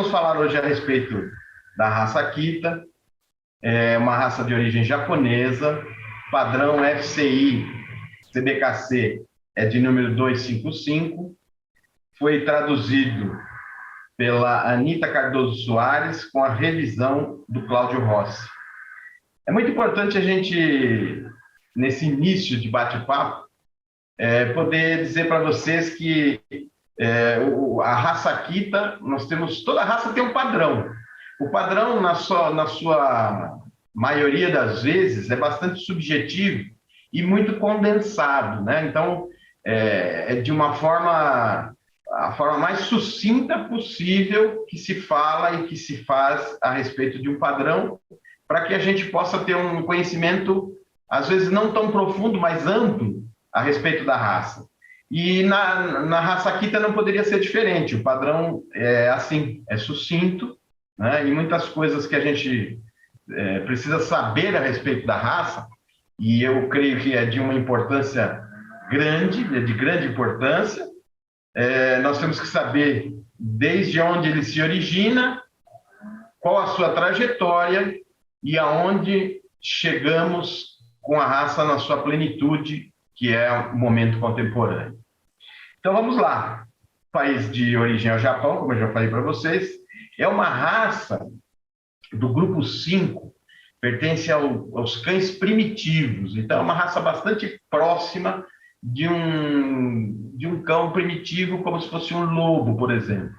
vamos falar hoje a respeito da raça Akita, é uma raça de origem japonesa, padrão FCI CBKC é de número 255, foi traduzido pela Anita Cardoso Soares com a revisão do Cláudio Rossi. É muito importante a gente, nesse início de bate-papo, poder dizer para vocês que a raça Akita, toda raça tem um padrão. O padrão, na sua maioria das vezes, é bastante subjetivo e muito condensado, né? Então, é de uma forma, a forma mais sucinta possível que se fala e que se faz a respeito de um padrão, para que a gente possa ter um conhecimento, às vezes não tão profundo, mas amplo, a respeito da raça. E na raça Akita não poderia ser diferente. O padrão é assim, é sucinto, né? E muitas coisas que a gente precisa saber a respeito da raça, e eu creio que é de uma importância grande, de grande importância. Nós temos que saber desde onde ele se origina, qual a sua trajetória e aonde chegamos com a raça na sua plenitude, que é o momento contemporâneo. Então vamos lá. O país de origem é o Japão, como eu já falei para vocês. É uma raça do grupo 5, pertence aos cães primitivos. Então é uma raça bastante próxima de um cão primitivo, como se fosse um lobo, por exemplo.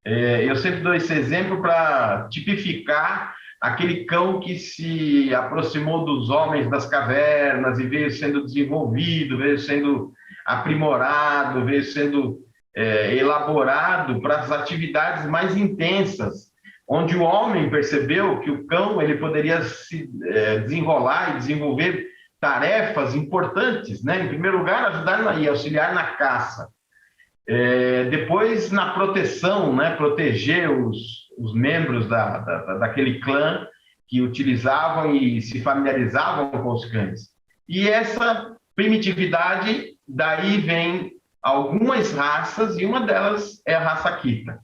Eu sempre dou esse exemplo para tipificar aquele cão que se aproximou dos homens das cavernas e veio sendo desenvolvido, veio sendo aprimorado, veio sendo elaborado para as atividades mais intensas, onde o homem percebeu que o cão ele poderia se desenrolar e desenvolver tarefas importantes, né? Em primeiro lugar, ajudar e auxiliar na caça. Depois, na proteção, né? Proteger os membros daquele clã que utilizavam e se familiarizavam com os cães. E essa primitividade, daí vem algumas raças, e uma delas é a raça Akita.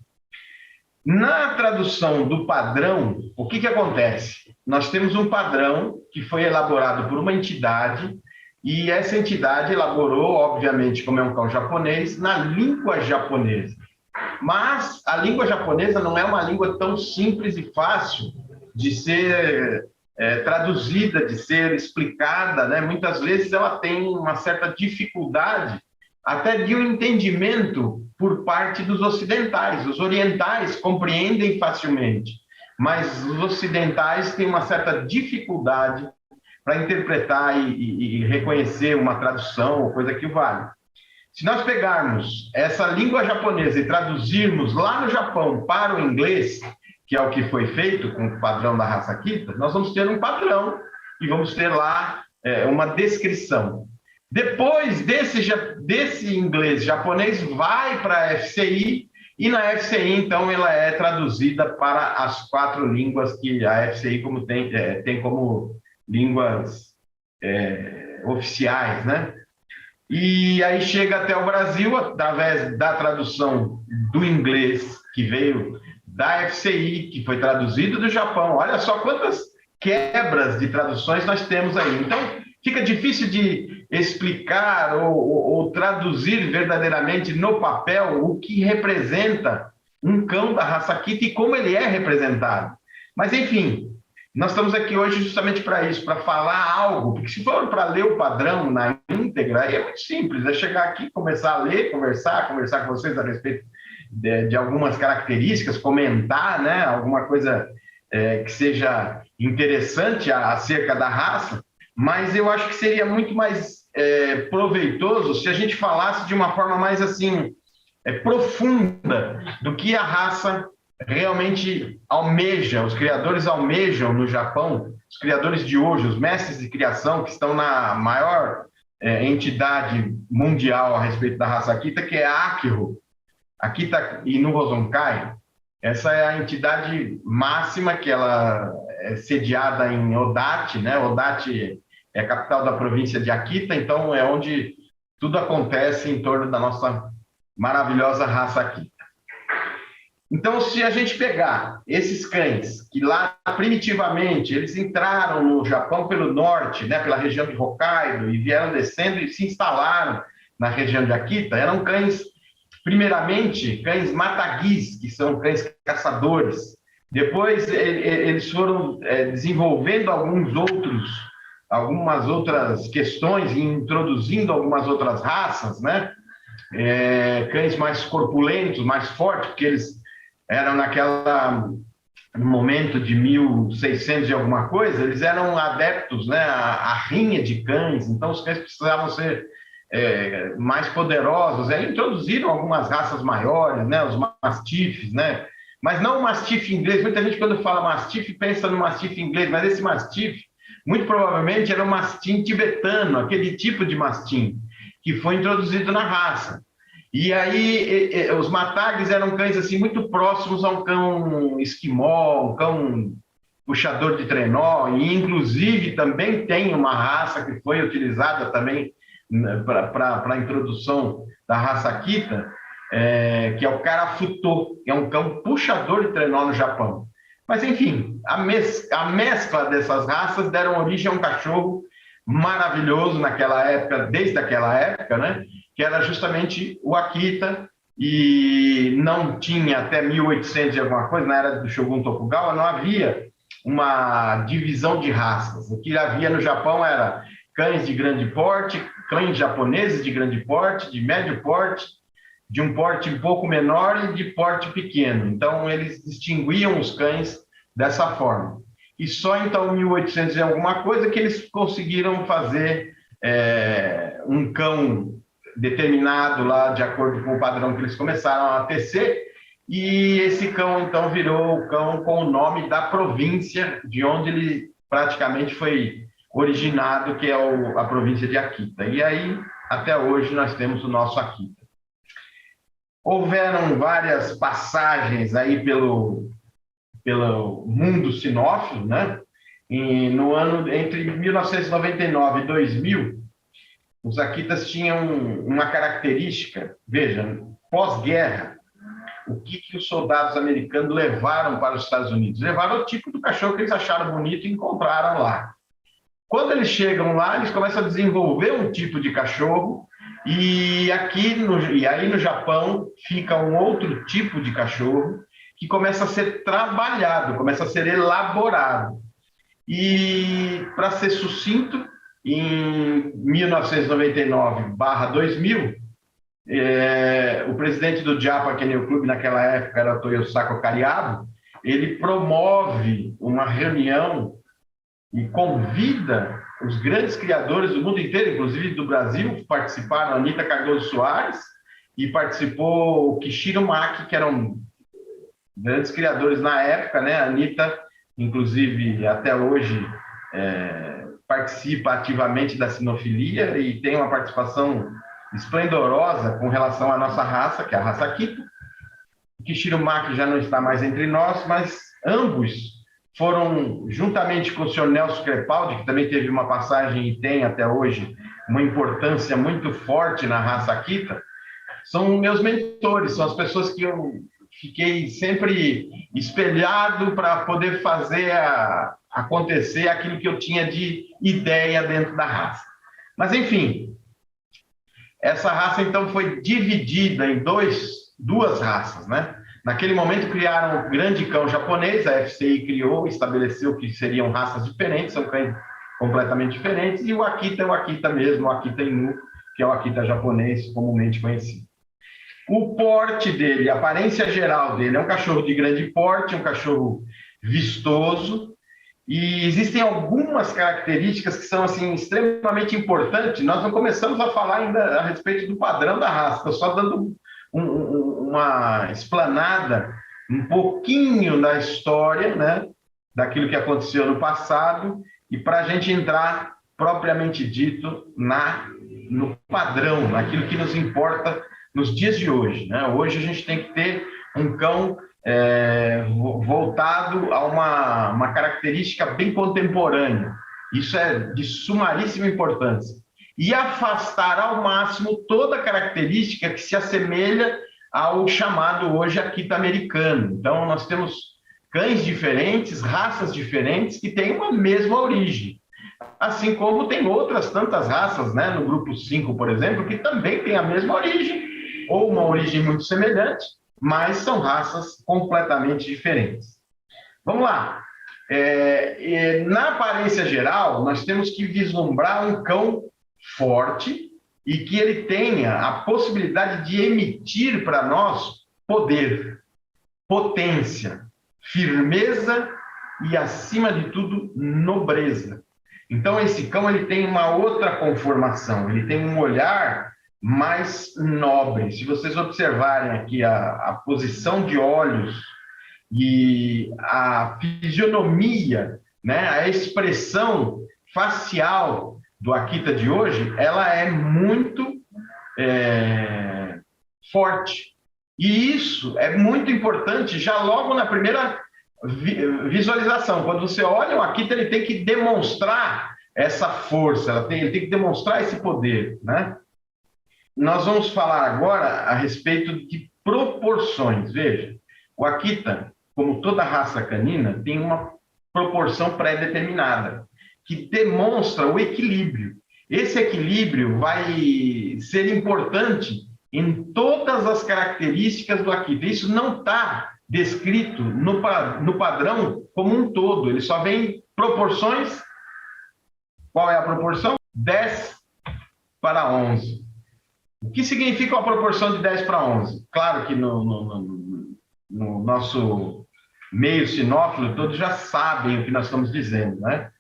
Na tradução do padrão, o que acontece? Nós temos um padrão que foi elaborado por uma entidade, e essa entidade elaborou, obviamente, como é um cão japonês, na língua japonesa. Mas a língua japonesa não é uma língua tão simples e fácil de ser traduzida, de ser explicada, né? Muitas vezes ela tem uma certa dificuldade até de um entendimento por parte dos ocidentais. Os orientais compreendem facilmente, mas os ocidentais têm uma certa dificuldade para interpretar e reconhecer uma tradução ou coisa que vale. Se nós pegarmos essa língua japonesa e traduzirmos lá no Japão para o inglês, que é o que foi feito com o padrão da raça Akita, nós vamos ter um padrão e vamos ter lá uma descrição. Depois desse inglês japonês, vai para a FCI, e na FCI, então, ela é traduzida para as 4 línguas que a FCI tem como línguas oficiais, né? E aí chega até o Brasil, através da tradução do inglês, que veio da FCI, que foi traduzido do Japão. Olha só quantas quebras de traduções nós temos aí. Então, fica difícil de explicar ou traduzir verdadeiramente no papel o que representa um cão da raça Akita e como ele é representado. Mas, enfim, nós estamos aqui hoje justamente para isso, para falar algo, porque se for para ler o padrão na íntegra, aí é muito simples, é chegar aqui, começar a ler, conversar com vocês a respeito de algumas características, comentar, né, alguma coisa que seja interessante acerca da raça, mas eu acho que seria muito mais proveitoso se a gente falasse de uma forma mais assim profunda do que a raça realmente almeja, os criadores almejam no Japão, os criadores de hoje, os mestres de criação que estão na maior entidade mundial a respeito da raça Akita, que é a Akiro, Akita Inu Hozonkai. Essa é a entidade máxima, que ela é sediada em Odate, né? Odate é a capital da província de Akita, então é onde tudo acontece em torno da nossa maravilhosa raça Akita. Então, se a gente pegar esses cães que lá primitivamente eles entraram no Japão pelo norte, né, pela região de Hokkaido e vieram descendo e se instalaram na região de Akita, eram cães, primeiramente, cães mataguis, que são cães caçadores. Depois eles foram desenvolvendo algumas outras questões e introduzindo algumas outras raças, né? Cães mais corpulentos, mais fortes, porque eles eram no momento de 1600 e alguma coisa, eles eram adeptos, né, à rinha de cães, então os cães precisavam ser mais poderosos, aí introduziram algumas raças maiores, né, os mastifes, né, mas não o mastife inglês. Muita gente, quando fala mastife, pensa no mastife inglês, mas esse mastife, muito provavelmente, era o mastim tibetano, aquele tipo de mastim que foi introduzido na raça. E aí, os matagues eram cães assim muito próximos a um cão esquimó, um cão puxador de trenó, e inclusive também tem uma raça que foi utilizada também para a introdução da raça Akita, que é o Karafuto, que é um cão puxador de trenó no Japão. Mas, enfim, a mescla dessas raças deram origem a um cachorro maravilhoso naquela época, desde aquela época, né? Que era justamente o Akita, e não tinha até 1800 e alguma coisa, na era do Shogun Tokugawa, não havia uma divisão de raças. O que havia no Japão era cães de grande porte, cães japoneses de grande porte, de médio porte, de um porte um pouco menor e de porte pequeno. Então, eles distinguiam os cães dessa forma. E só então, em 1800 e alguma coisa, que eles conseguiram fazer um cão determinado lá, de acordo com o padrão que eles começaram a tecer, e esse cão, então, virou o cão com o nome da província de onde ele praticamente foi originado, que é a província de Akita. E aí, até hoje, nós temos o nosso Akita. Houveram várias passagens aí pelo mundo sinófilo, né? E no ano entre 1999 e 2000, os Akitas tinham uma característica. Veja, pós-guerra, o que os soldados americanos levaram para os Estados Unidos? Levaram o tipo do cachorro que eles acharam bonito e encontraram lá. Quando eles chegam lá, eles começam a desenvolver um tipo de cachorro, e aí no Japão fica um outro tipo de cachorro que começa a ser trabalhado, começa a ser elaborado. E, para ser sucinto, em 1999/2000, o presidente do Japa Kennel Club, naquela época era Toyosako Kariabo, ele promove uma reunião e convida os grandes criadores do mundo inteiro, inclusive do Brasil, participaram a Anita Cardoso Soares, e participou o Kishiro Maki, que eram grandes criadores na época, né? A Anita, inclusive, até hoje participa ativamente da sinofilia e tem uma participação esplendorosa com relação à nossa raça, que é a raça Akita. O Kishiro Maki já não está mais entre nós, mas ambos foram, juntamente com o senhor Nelson Crepaldi, que também teve uma passagem e tem até hoje uma importância muito forte na raça Akita, são meus mentores, são as pessoas que eu fiquei sempre espelhado para poder fazer acontecer aquilo que eu tinha de ideia dentro da raça. Mas, enfim, essa raça, então, foi dividida em duas raças, né? Naquele momento, criaram o grande cão japonês, a FCI criou, estabeleceu que seriam raças diferentes, são cães completamente diferentes, e o Akita é o Akita mesmo, o Akita Inu, que é o Akita japonês, comumente conhecido. O porte dele, a aparência geral dele, é um cachorro de grande porte, um cachorro vistoso, e existem algumas características que são assim, extremamente importantes. Nós não começamos a falar ainda a respeito do padrão da raça, estou só dando uma explanada, um pouquinho da história, né, daquilo que aconteceu no passado, e para a gente entrar, propriamente dito, no padrão, naquilo que nos importa nos dias de hoje, né? Hoje a gente tem que ter um cão voltado a uma característica bem contemporânea. Isso é de sumaríssima importância. E afastar ao máximo toda característica que se assemelha ao chamado hoje Akita americano. Então, nós temos cães diferentes, raças diferentes, que têm uma mesma origem. Assim como tem outras tantas raças, né, no grupo 5, por exemplo, que também têm a mesma origem, ou uma origem muito semelhante, mas são raças completamente diferentes. Vamos lá. Na aparência geral, nós temos que vislumbrar um cão forte e que ele tenha a possibilidade de emitir para nós poder, potência, firmeza e, acima de tudo, nobreza. Então, esse cão ele tem uma outra conformação, ele tem um olhar mais nobre. Se vocês observarem aqui a posição de olhos e a fisionomia, né, a expressão facial do Akita de hoje, ela é muito forte. E isso é muito importante já logo na primeira visualização. Quando você olha o Akita, ele tem que demonstrar essa força, ele tem que demonstrar esse poder, né? Nós vamos falar agora a respeito de proporções. Veja, o Akita, como toda raça canina, tem uma proporção pré-determinada, que demonstra o equilíbrio. Esse equilíbrio vai ser importante em todas as características do Akita. Isso não está descrito no padrão como um todo, ele só vem proporções. Qual é a proporção? 10:11. O que significa a proporção de 10:11? Claro que no nosso meio sinófilo, todos já sabem o que nós estamos dizendo, né?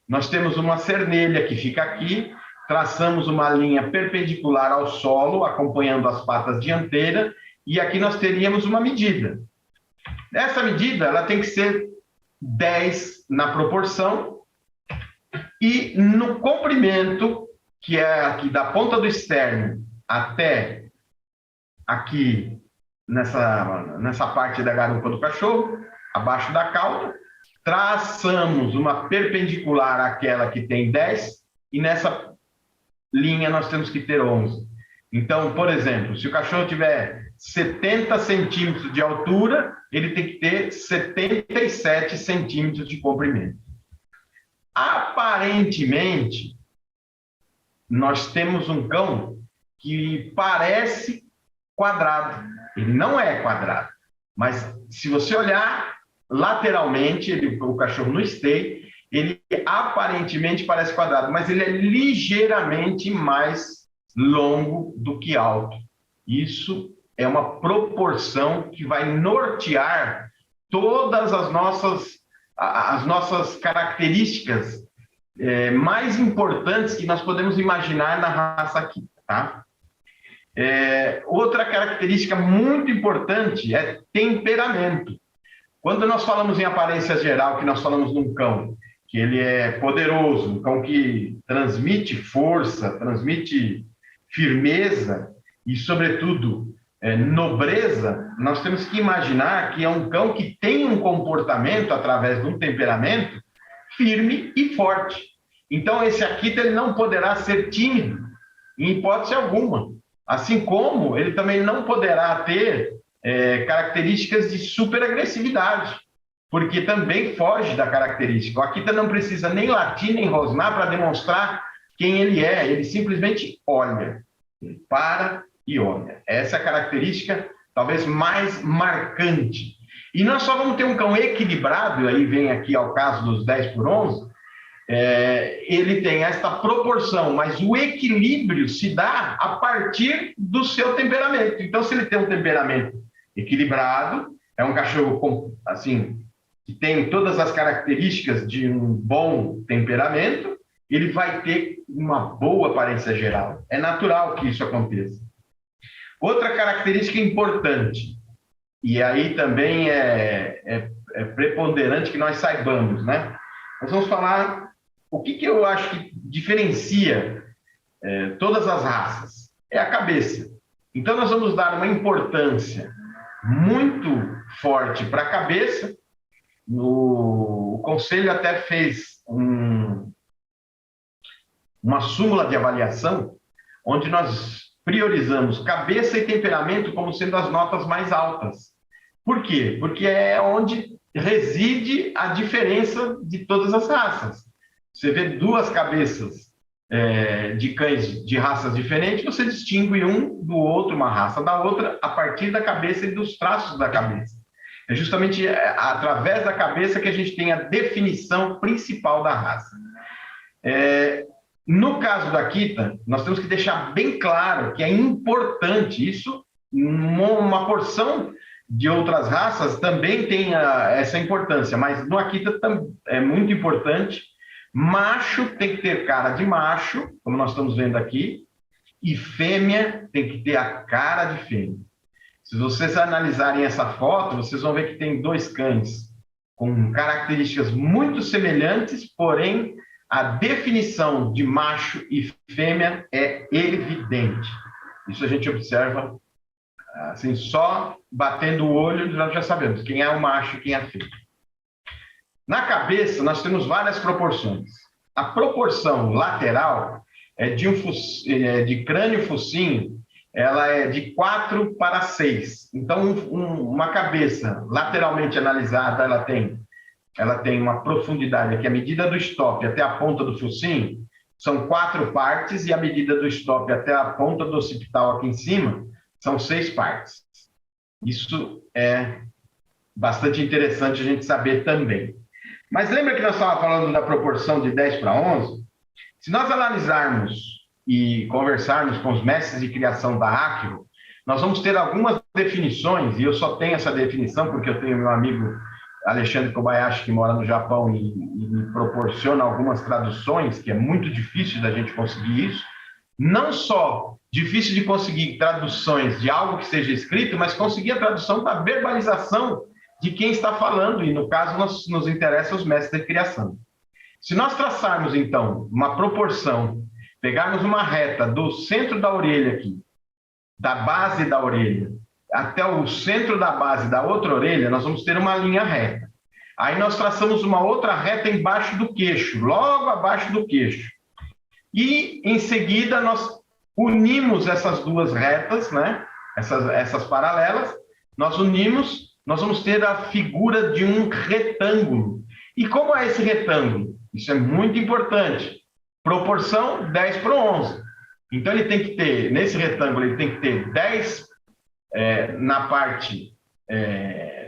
Nós temos uma cernelha que fica aqui, traçamos uma linha perpendicular ao solo, acompanhando as patas dianteiras, e aqui nós teríamos uma medida. Essa medida ela tem que ser 10 na proporção, e no comprimento, que é aqui da ponta do externo até aqui nessa parte da garupa do cachorro, abaixo da cauda, traçamos uma perpendicular àquela que tem 10, e nessa linha nós temos que ter 11. Então, por exemplo, se o cachorro tiver 70 centímetros de altura, ele tem que ter 77 centímetros de comprimento. Aparentemente, nós temos um cão que parece quadrado. Ele não é quadrado, mas se você olhar lateralmente, o cachorro no esteio, ele aparentemente parece quadrado, mas ele é ligeiramente mais longo do que alto. Isso é uma proporção que vai nortear todas as nossas características mais importantes que nós podemos imaginar na raça aqui, tá? Outra característica muito importante é temperamento. Quando nós falamos em aparência geral, que nós falamos de um cão que ele é poderoso, um cão que transmite força, transmite firmeza e, sobretudo, nobreza, nós temos que imaginar que é um cão que tem um comportamento, através de um temperamento, firme e forte. Então, esse Akita ele não poderá ser tímido, em hipótese alguma. Assim como ele também não poderá ter características de superagressividade, porque também foge da característica. O Akita não precisa nem latir, nem rosnar para demonstrar quem ele é. Ele simplesmente olha. Ele para e olha. Essa é a característica talvez mais marcante. E nós só vamos ter um cão equilibrado, aí vem aqui ao caso dos 10:11, ele tem esta proporção, mas o equilíbrio se dá a partir do seu temperamento. Então, se ele tem um temperamento equilibrado, é um cachorro assim, que tem todas as características de um bom temperamento, ele vai ter uma boa aparência geral. É natural que isso aconteça. Outra característica importante, e aí também é preponderante que nós saibamos, né? Nós vamos falar o que eu acho que diferencia todas as raças. É a cabeça. Então, nós vamos dar uma importância muito forte para a cabeça. O Conselho até fez uma súmula de avaliação, onde nós priorizamos cabeça e temperamento como sendo as notas mais altas. Por quê? Porque é onde reside a diferença de todas as raças. Você vê duas cabeças de cães de raças diferentes, você distingue um do outro, uma raça da outra, a partir da cabeça e dos traços da cabeça. É justamente através da cabeça que a gente tem a definição principal da raça. No caso da Akita, nós temos que deixar bem claro que é importante isso, uma porção de outras raças também tem essa importância, mas no Akita é muito importante. Macho tem que ter cara de macho, como nós estamos vendo aqui, e fêmea tem que ter a cara de fêmea. Se vocês analisarem essa foto, vocês vão ver que tem dois cães com características muito semelhantes, porém a definição de macho e fêmea é evidente. Isso a gente observa assim, só batendo o olho, nós já sabemos quem é o macho e quem é a fêmea. Na cabeça, nós temos várias proporções. A proporção lateral de crânio-focinho, ela é de 4:6. Então, uma cabeça lateralmente analisada, ela tem uma profundidade aqui, a medida do stop até a ponta do focinho, são 4 partes, e a medida do stop até a ponta do occipital aqui em cima, são 6 partes. Isso é bastante interessante a gente saber também. Mas lembra que nós estávamos falando da proporção de 10:11? Se nós analisarmos e conversarmos com os mestres de criação da Acro, nós vamos ter algumas definições, e eu só tenho essa definição porque eu tenho meu amigo Alexandre Kobayashi, que mora no Japão e me proporciona algumas traduções, que é muito difícil da gente conseguir isso. Não só difícil de conseguir traduções de algo que seja escrito, mas conseguir a tradução da verbalização de quem está falando, e no caso nos interessa os mestres de criação. Se nós traçarmos, então, uma proporção, pegarmos uma reta do centro da orelha aqui, da base da orelha, até o centro da base da outra orelha, nós vamos ter uma linha reta. Aí nós traçamos uma outra reta embaixo do queixo, logo abaixo do queixo. E, em seguida, nós unimos essas duas retas, né? Essas paralelas, nós unimos, nós vamos ter a figura de um retângulo. E como é esse retângulo? Isso é muito importante. Proporção 10:11. Então, ele tem que ter, nesse retângulo, ele tem que ter 10 na parte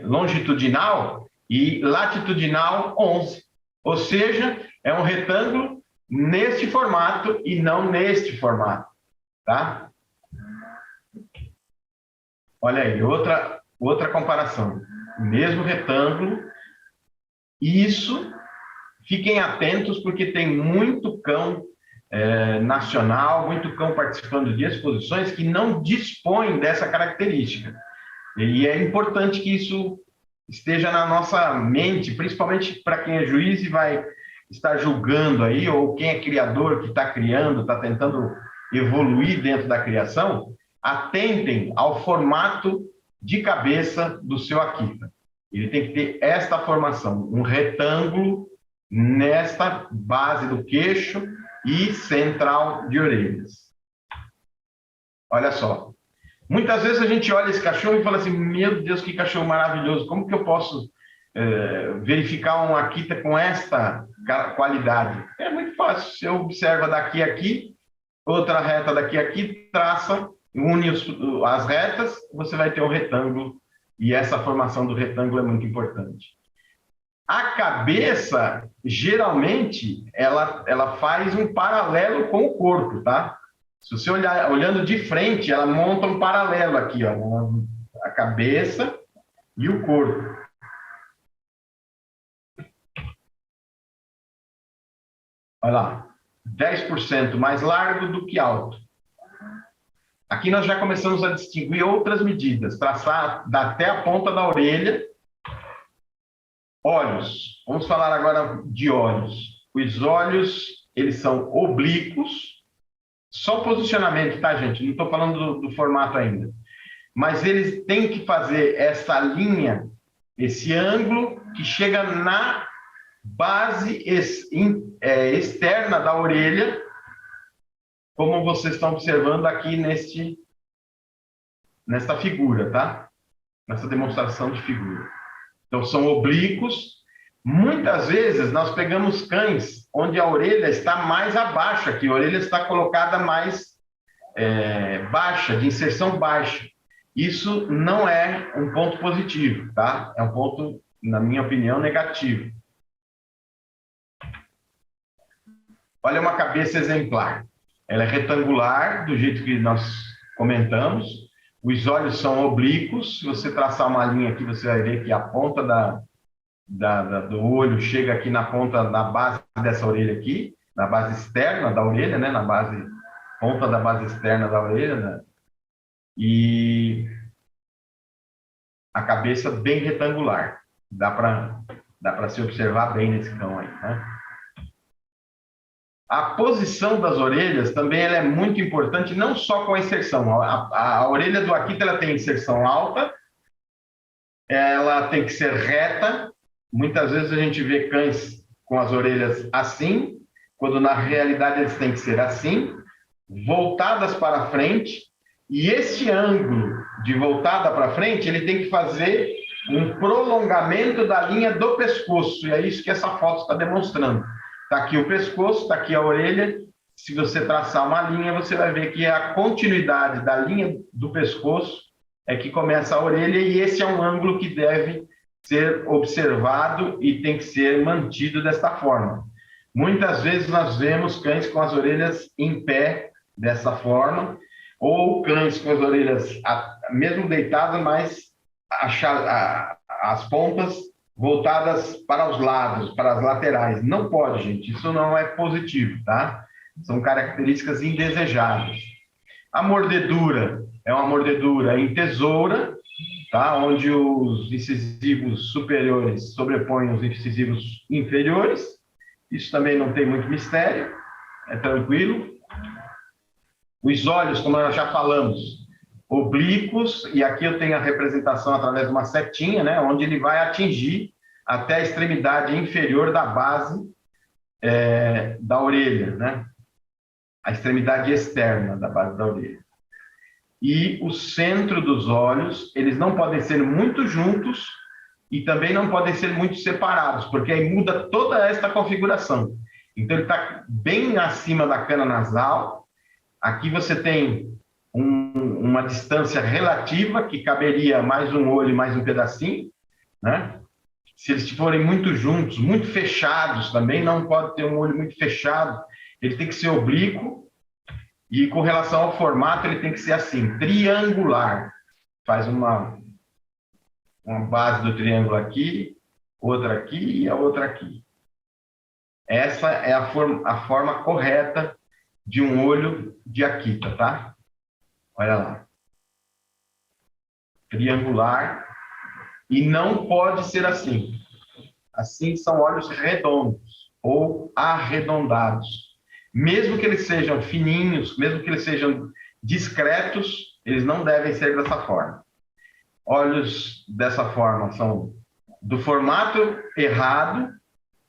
longitudinal e latitudinal 11. Ou seja, é um retângulo neste formato e não neste formato. Tá? Olha aí, outra comparação. O mesmo retângulo. Isso, fiquem atentos, porque tem muito cão nacional, muito cão participando de exposições que não dispõem dessa característica. E é importante que isso esteja na nossa mente, principalmente para quem é juiz e vai estar julgando aí, ou quem é criador que está criando, está tentando evoluir dentro da criação. Atentem ao formato de cabeça do seu Akita. Ele tem que ter esta formação, um retângulo nesta base do queixo e central de orelhas. Olha só. Muitas vezes a gente olha esse cachorro e fala assim, meu Deus, que cachorro maravilhoso, como que eu posso verificar um Akita com esta qualidade? É muito fácil, você observa daqui a aqui, outra reta daqui a aqui, traça, une as retas, você vai ter um retângulo, e essa formação do retângulo é muito importante. A cabeça, geralmente, ela faz um paralelo com o corpo, tá? Se você olhando de frente, ela monta um paralelo aqui, ó, a cabeça e o corpo. Olha lá, 10% mais largo do que alto. Aqui nós já começamos a distinguir outras medidas, traçar até a ponta da orelha. Olhos, vamos falar agora de olhos. Os olhos, eles são oblíquos, só posicionamento, tá, gente? Não estou falando do formato ainda. Mas eles têm que fazer essa linha, esse ângulo que chega na base externa da orelha, como vocês estão observando aqui nesta figura, tá? Nessa demonstração de figura. Então, são oblíquos. Muitas vezes, nós pegamos cães onde a orelha está mais abaixo aqui, a orelha está colocada mais baixa, de inserção baixa. Isso não é um ponto positivo, tá? É um ponto, na minha opinião, negativo. Olha uma cabeça exemplar. Ela é retangular, do jeito que nós comentamos. Os olhos são oblíquos. Se você traçar uma linha aqui, você vai ver que a ponta do olho chega aqui na ponta, na base dessa orelha aqui, na base externa da orelha, né? Na ponta da base externa da orelha, né? E a cabeça bem retangular. Dá para se observar bem nesse cão aí, né? A posição das orelhas também ela é muito importante, não só com a inserção. A orelha do Akita ela tem inserção alta, ela tem que ser reta. Muitas vezes a gente vê cães com as orelhas assim, quando na realidade eles têm que ser assim, voltadas para frente, e este ângulo de voltada para frente, ele tem que fazer um prolongamento da linha do pescoço, e é isso que essa foto está demonstrando. Está aqui o pescoço, está aqui a orelha. Se você traçar uma linha, você vai ver que a continuidade da linha do pescoço é que começa a orelha, e esse é um ângulo que deve ser observado e tem que ser mantido desta forma. Muitas vezes nós vemos cães com as orelhas em pé, dessa forma, ou cães com as orelhas, mesmo deitadas, mas as pontas voltadas para os lados, para as laterais. Não pode, gente. Isso não é positivo, tá? São características indesejáveis. A mordedura é uma mordedura em tesoura, tá? Onde os incisivos superiores sobrepõem os incisivos inferiores. Isso também não tem muito mistério, é tranquilo. Os olhos, como nós já falamos, oblíquos, e aqui eu tenho a representação através de uma setinha, né, onde ele vai atingir até a extremidade inferior da base da orelha, né, a extremidade externa da base da orelha. E o centro dos olhos, eles não podem ser muito juntos e também não podem ser muito separados, porque aí muda toda esta configuração. Então, ele está bem acima da cana nasal. Aqui você tem uma distância relativa, que caberia mais um olho e mais um pedacinho, né? Se eles forem muito juntos, muito fechados também, não pode ter um olho muito fechado, ele tem que ser oblíquo, e com relação ao formato, ele tem que ser assim, triangular. Faz uma base do triângulo aqui, outra aqui e a outra aqui. Essa é a forma correta de um olho de Akita, tá? Olha lá. Triangular. E não pode ser assim. Assim são olhos redondos ou arredondados. Mesmo que eles sejam fininhos, mesmo que eles sejam discretos, eles não devem ser dessa forma. Olhos dessa forma são do formato errado,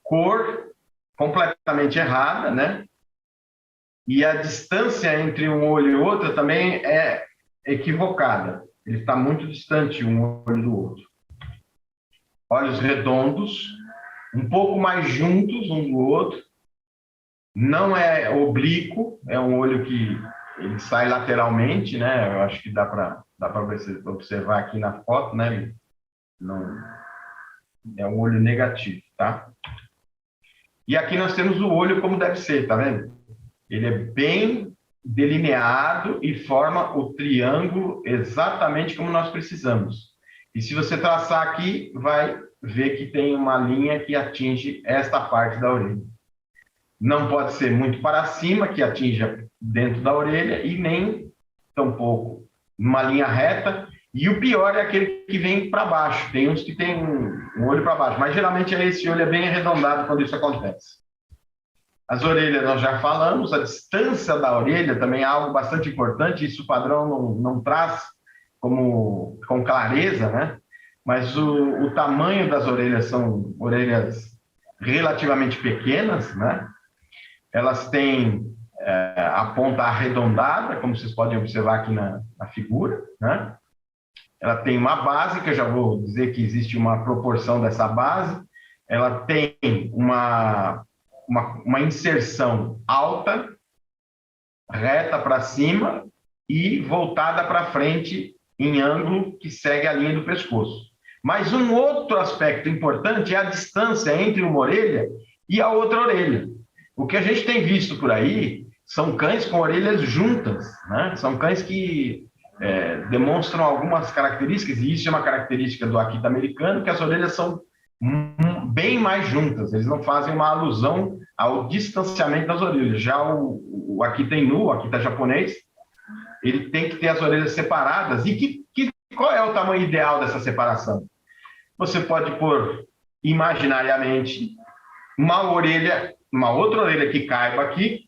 cor completamente errada, né? E a distância entre um olho e outro também é equivocada. Ele está muito distante um olho do outro. Olhos redondos, um pouco mais juntos um do outro. Não é oblíquo, é um olho que ele sai lateralmente, né? Eu acho que dá para observar aqui na foto, né? Não, é um olho negativo, tá? E aqui nós temos o olho como deve ser, tá vendo? Ele é bem delineado e forma o triângulo exatamente como nós precisamos. E se você traçar aqui, vai ver que tem uma linha que atinge esta parte da orelha. Não pode ser muito para cima, que atinja dentro da orelha, e nem tampouco numa linha reta. E o pior é aquele que vem para baixo. Tem uns que tem um olho para baixo, mas geralmente esse olho é bem arredondado quando isso acontece. As orelhas nós já falamos, a distância da orelha também é algo bastante importante, isso o padrão não traz com clareza, né? Mas o tamanho das orelhas são orelhas relativamente pequenas, né? Elas têm a ponta arredondada, como vocês podem observar aqui na figura, né? Ela tem uma base, que eu já vou dizer que existe uma proporção dessa base. Ela tem uma inserção alta, reta para cima e voltada para frente em ângulo que segue a linha do pescoço. Mas um outro aspecto importante é a distância entre uma orelha e a outra orelha. O que a gente tem visto por aí são cães com orelhas juntas, né? São cães que demonstram algumas características, e isso é uma característica do Akita americano, que as orelhas são bem mais juntas, eles não fazem uma alusão ao distanciamento das orelhas. Já o Akita Inu, o Akita japonês, ele tem que ter as orelhas separadas. E qual é o tamanho ideal dessa separação? Você pode pôr imaginariamente uma outra orelha que caiba aqui,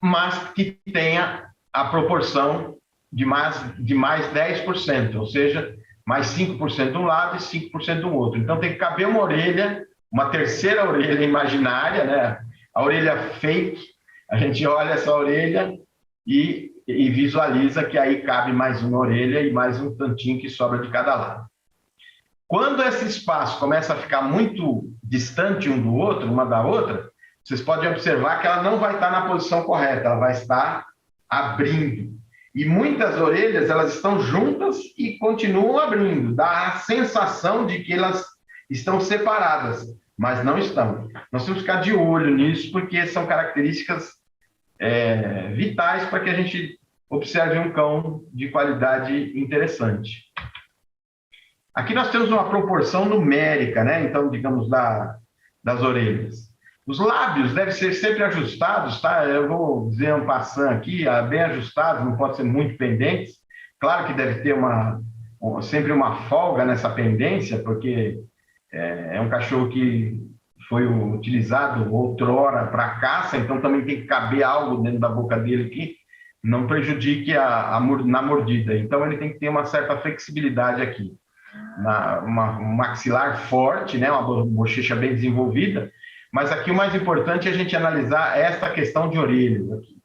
mas que tenha a proporção de mais 10%, ou seja, mais 5% de um lado e 5% do outro. Então tem que caber uma orelha, uma terceira orelha imaginária, né? A orelha fake, a gente olha essa orelha e visualiza que aí cabe mais uma orelha e mais um tantinho que sobra de cada lado. Quando esse espaço começa a ficar muito distante um do outro, uma da outra, vocês podem observar que ela não vai estar na posição correta, ela vai estar abrindo. E muitas orelhas, elas estão juntas e continuam abrindo. Dá a sensação de que elas estão separadas, mas não estão. Nós temos que ficar de olho nisso, porque são características vitais para que a gente observe um cão de qualidade interessante. Aqui nós temos uma proporção numérica, né? Então, digamos, das orelhas. Os lábios devem ser sempre ajustados, tá? Eu vou dizer um passant aqui, bem ajustados, não pode ser muito pendentes. Claro que deve ter sempre uma folga nessa pendência, porque é um cachorro que foi utilizado outrora para caça, então também tem que caber algo dentro da boca dele que não prejudique na mordida. Então ele tem que ter uma certa flexibilidade aqui. Um maxilar forte, né? Uma bochecha bem desenvolvida. Mas aqui o mais importante é a gente analisar esta questão de orelhas aqui.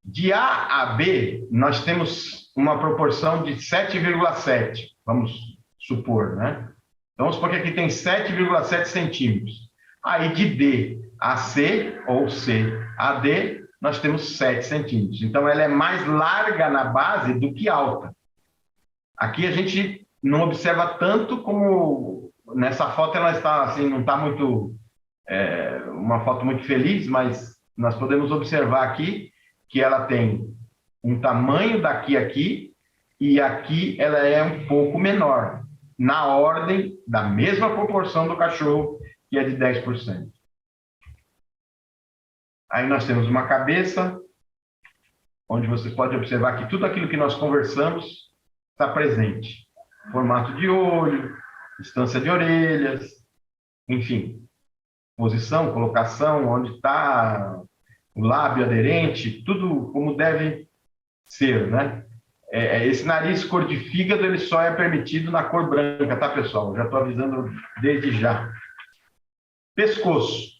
De A a B, nós temos uma proporção de 7,7, vamos supor, né? Então, vamos supor que aqui tem 7,7 centímetros. Aí, de D a C, ou C a D, nós temos 7 centímetros. Então, ela é mais larga na base do que alta. Aqui a gente não observa tanto como... Nessa foto ela está assim, não está muito... uma foto muito feliz, mas nós podemos observar aqui que ela tem um tamanho daqui a aqui, e aqui ela é um pouco menor, na ordem da mesma proporção do cachorro, que é de 10%. Aí nós temos uma cabeça, onde vocês podem observar que tudo aquilo que nós conversamos está presente. Formato de olho, distância de orelhas, enfim. Posição, colocação, onde está o lábio aderente, tudo como deve ser, né? Esse nariz cor de fígado, ele só é permitido na cor branca, tá, pessoal? Já estou avisando desde já. Pescoço.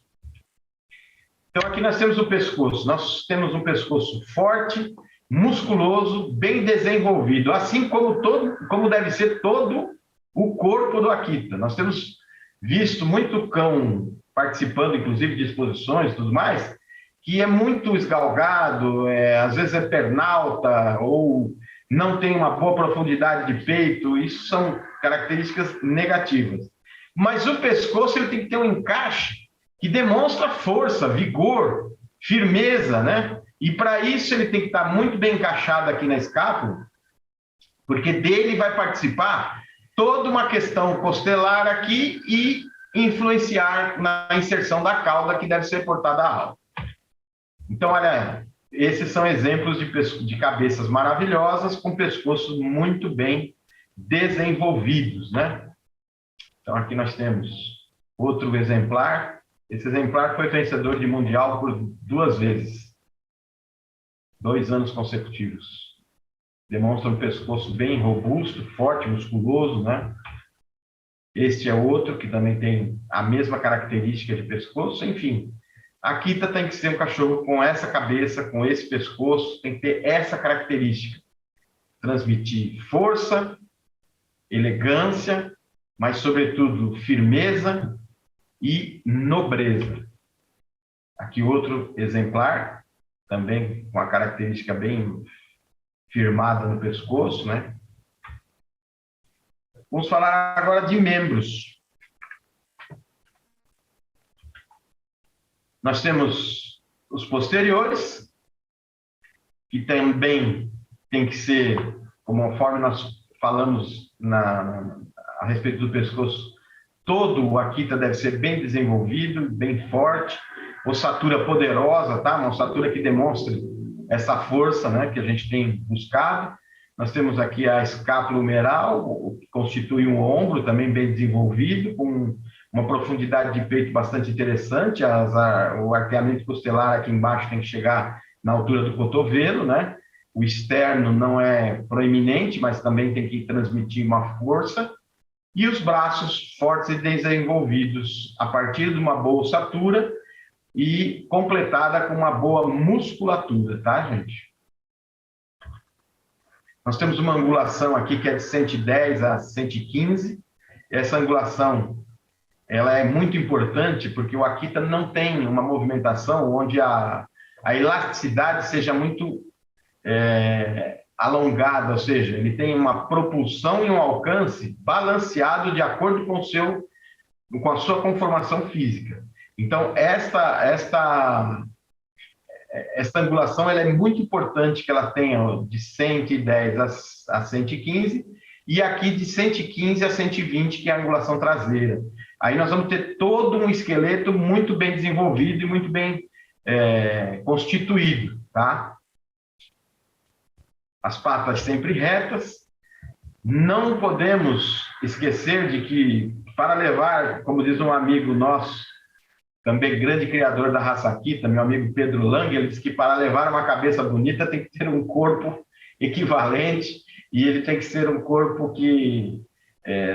Então, aqui nós temos o pescoço. Nós temos um pescoço forte, musculoso, bem desenvolvido, assim como deve ser todo o corpo do Akita. Nós temos visto muito cão participando, inclusive, de exposições e tudo mais, que é muito esgalgado, às vezes é pernalta, ou não tem uma boa profundidade de peito. Isso são características negativas. Mas o pescoço ele tem que ter um encaixe que demonstra força, vigor, firmeza, né? E para isso ele tem que estar muito bem encaixado aqui na escápula, porque dele vai participar toda uma questão costelar aqui e influenciar na inserção da cauda que deve ser portada alta. Então, olha, esses são exemplos de cabeças maravilhosas com pescoços muito bem desenvolvidos, né? Então, aqui nós temos outro exemplar. Esse exemplar foi vencedor de mundial por 2 vezes. 2 anos consecutivos. Demonstra um pescoço bem robusto, forte, musculoso, né? Este é outro que também tem a mesma característica de pescoço. Enfim, A Akita tem que ser um cachorro com essa cabeça, com esse pescoço, tem que ter essa característica. Transmitir força, elegância, mas, sobretudo, firmeza e nobreza. Aqui outro exemplar, também com a característica bem firmada no pescoço, né? Vamos falar agora de membros. Nós temos os posteriores, que também tem que ser, conforme nós falamos a respeito do pescoço, todo o Akita deve ser bem desenvolvido, bem forte, ossatura poderosa, tá? Uma ossatura que demonstre essa força, né, que a gente tem buscado. Nós temos aqui a escápula humeral, que constitui um ombro também bem desenvolvido, com uma profundidade de peito bastante interessante. O arqueamento costelar aqui embaixo tem que chegar na altura do cotovelo, né? O externo não é proeminente, mas também tem que transmitir uma força. E os braços fortes e desenvolvidos a partir de uma boa ossatura e completada com uma boa musculatura, tá, gente? Nós temos uma angulação aqui que é de 110 a 115. Essa angulação, ela é muito importante porque o Akita não tem uma movimentação onde a elasticidade seja muito alongada, ou seja, ele tem uma propulsão e um alcance balanceado de acordo com a sua conformação física. Então, esta angulação ela é muito importante que ela tenha de 110 a 115 e aqui de 115 a 120, que é a angulação traseira. Aí nós vamos ter todo um esqueleto muito bem desenvolvido e muito bem constituído, tá? As patas sempre retas. Não podemos esquecer de que, para levar, como diz um amigo nosso, também grande criador da raça Akita, meu amigo Pedro Lang, ele diz que para levar uma cabeça bonita tem que ter um corpo equivalente e ele tem que ser um corpo que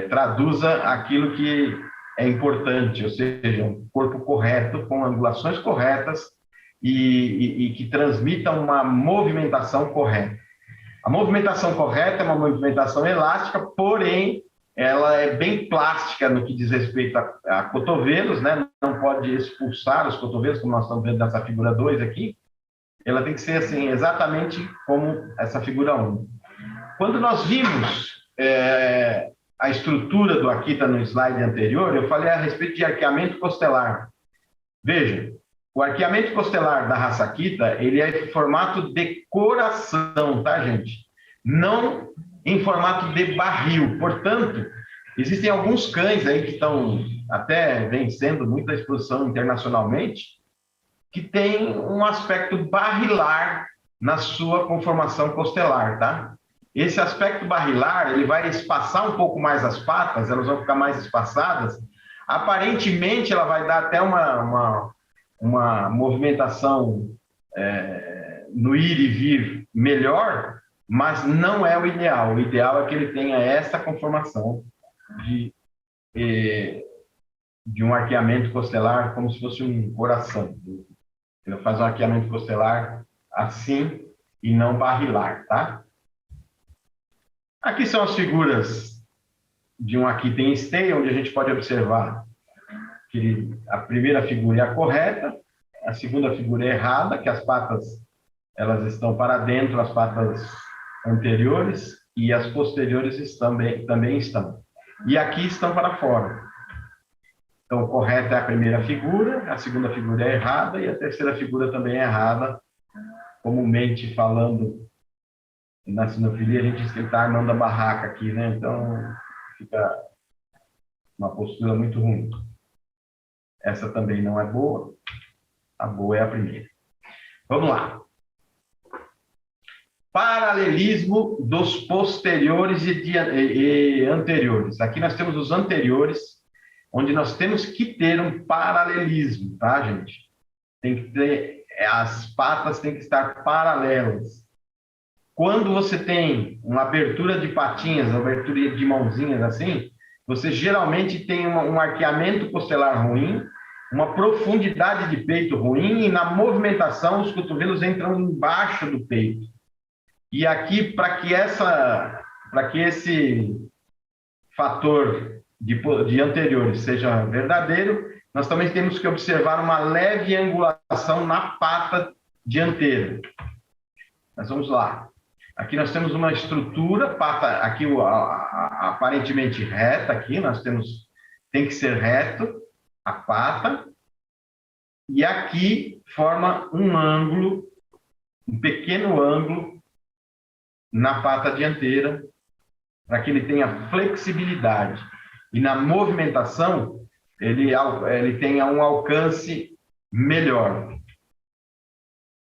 traduza aquilo que é importante, ou seja, um corpo correto, com angulações corretas e que transmita uma movimentação correta. A movimentação correta é uma movimentação elástica, porém, ela é bem plástica no que diz respeito a cotovelos, né? Não pode expulsar os cotovelos, como nós estamos vendo nessa figura 2 aqui. Ela tem que ser assim, exatamente como essa figura 1. Quando nós vimos a estrutura do Akita no slide anterior, eu falei a respeito de arqueamento costelar. Veja, o arqueamento costelar da raça Akita, ele é em formato de coração, tá, gente? Não em formato de barril. Portanto, existem alguns cães aí que estão até vencendo muita exposição internacionalmente, que tem um aspecto barrilar na sua conformação costelar, tá? Esse aspecto barrilar, ele vai espaçar um pouco mais as patas, elas vão ficar mais espaçadas. Aparentemente, ela vai dar até uma movimentação no ir e vir melhor, mas não é o ideal. O ideal é que ele tenha essa conformação de um arqueamento costelar como se fosse um coração. Ele faz um arqueamento costelar assim e não barrilar, tá? Aqui são as figuras de um Akita em esteio, onde a gente pode observar que a primeira figura é a correta, a segunda figura é errada, que as patas elas estão para dentro, as patas anteriores, e as posteriores também estão. E aqui estão para fora. Então, correta é a primeira figura, a segunda figura é errada, e a terceira figura também é errada. Comumente falando na sinofilia, a gente diz que ele está armando a barraca aqui, né? Então, fica uma postura muito ruim. Essa também não é boa. A boa é a primeira. Vamos lá. Paralelismo dos posteriores e anteriores. Aqui nós temos os anteriores, onde nós temos que ter um paralelismo, tá, gente? Tem que ter, as patas têm que estar paralelas. Quando você tem uma abertura de patinhas, uma abertura de mãozinhas assim, você geralmente tem um arqueamento costelar ruim uma profundidade de peito ruim e na movimentação os cotovelos entram embaixo do peito. E aqui, para que esse fator de anteriores seja verdadeiro, nós também temos que observar uma leve angulação na pata dianteira. Mas vamos lá. Aqui nós temos uma estrutura, pata aqui aparentemente reta, aqui nós tem que ser reto a pata, e aqui forma um ângulo, um pequeno ângulo na pata dianteira, para que ele tenha flexibilidade. E na movimentação, ele tenha um alcance melhor.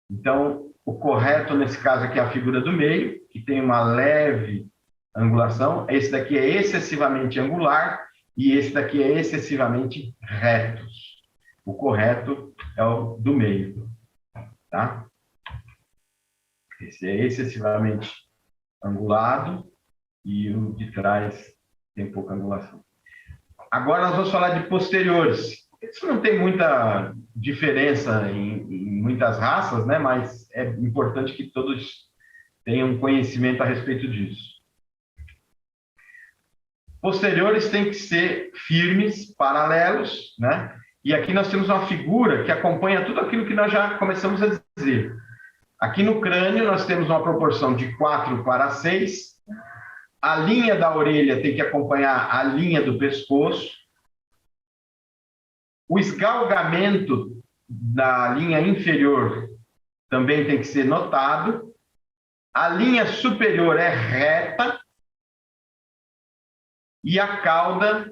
Então, o correto, nesse caso aqui, é a figura do meio, que tem uma leve angulação. Esse daqui é excessivamente angular e esse daqui é excessivamente retos. O correto é o do meio, tá? Esse é excessivamente angulado e o de trás tem pouca angulação. Agora nós vamos falar de posteriores. Isso não tem muita diferença em muitas raças, né? Mas é importante que todos tenham conhecimento a respeito disso. Posteriores têm que ser firmes, paralelos, né? E aqui nós temos uma figura que acompanha tudo aquilo que nós já começamos a dizer. Aqui no crânio nós temos uma proporção de 4:6. A linha da orelha tem que acompanhar a linha do pescoço. O esgalgamento da linha inferior também tem que ser notado. A linha superior é reta. E a cauda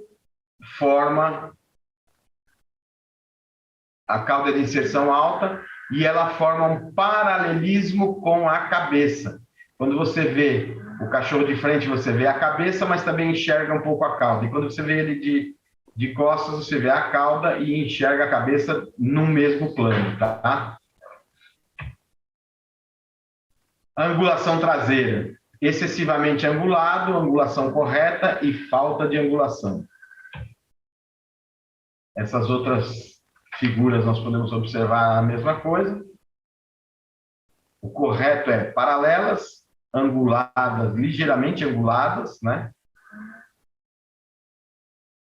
é de inserção alta e ela forma um paralelismo com a cabeça. Quando você vê o cachorro de frente, você vê a cabeça, mas também enxerga um pouco a cauda. E quando você vê ele de costas, você vê a cauda e enxerga a cabeça no mesmo plano, tá? Angulação traseira. Excessivamente angulado, angulação correta e falta de angulação. Essas outras figuras nós podemos observar a mesma coisa. O correto é paralelas, anguladas, ligeiramente anguladas, né?